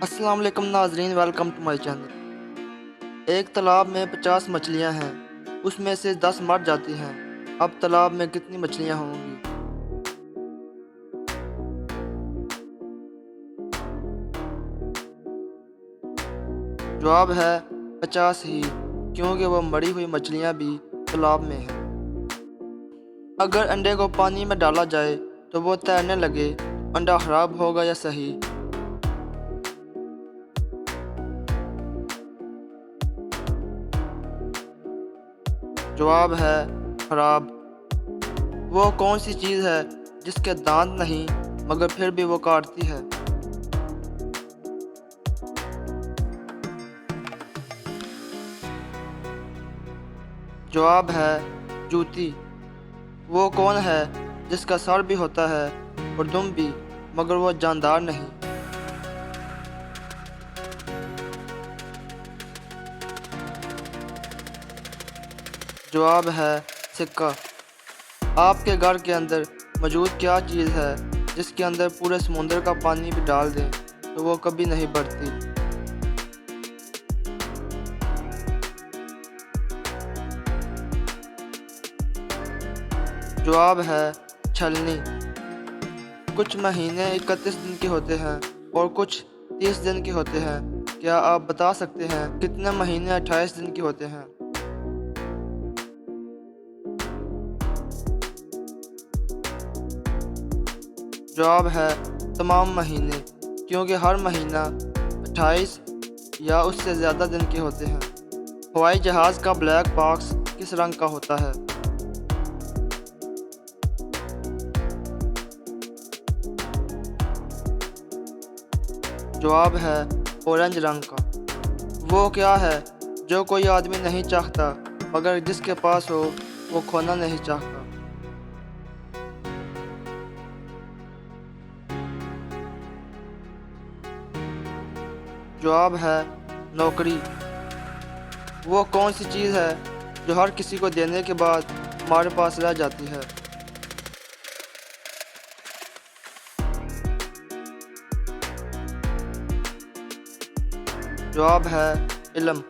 अस्सलाम वालेकुम नाजरीन, वेलकम टू माय चैनल। एक तालाब में 50 मछलियां हैं, उसमें से 10 मर जाती हैं। अब तालाब में कितनी मछलियां होंगी? जवाब है 50 ही, क्योंकि वह मरी हुई मछलियां भी तालाब में हैं। अगर अंडे को पानी में डाला जाए तो वो तैरने लगे, अंडा खराब होगा या सही? जवाब है खराब। वो कौन सी चीज़ है जिसके दांत नहीं मगर फिर भी वो काटती है? जवाब है जूती। वो कौन है जिसका सर भी होता है और दुम भी, मगर वो जानदार नहीं? जवाब है सिक्का। आपके घर के अंदर मौजूद क्या चीज़ है जिसके अंदर पूरे समुंदर का पानी भी डाल दें तो वो कभी नहीं बढ़ती? जवाब है छलनी। कुछ महीने 31 दिन के होते हैं और कुछ 30 दिन के होते हैं। क्या आप बता सकते हैं कितने महीने 28 दिन के होते हैं? जवाब है तमाम महीने, क्योंकि हर महीना 28 या उससे ज़्यादा दिन के होते हैं। हवाई जहाज़ का ब्लैक बॉक्स किस रंग का होता है? जवाब है ऑरेंज रंग का। वो क्या है जो कोई आदमी नहीं चाहता मगर जिसके पास हो वो खोना नहीं चाहता? जवाब है नौकरी। वो कौन सी चीज़ है जो हर किसी को देने के बाद हमारे पास रह जाती है? जवाब है इल्म।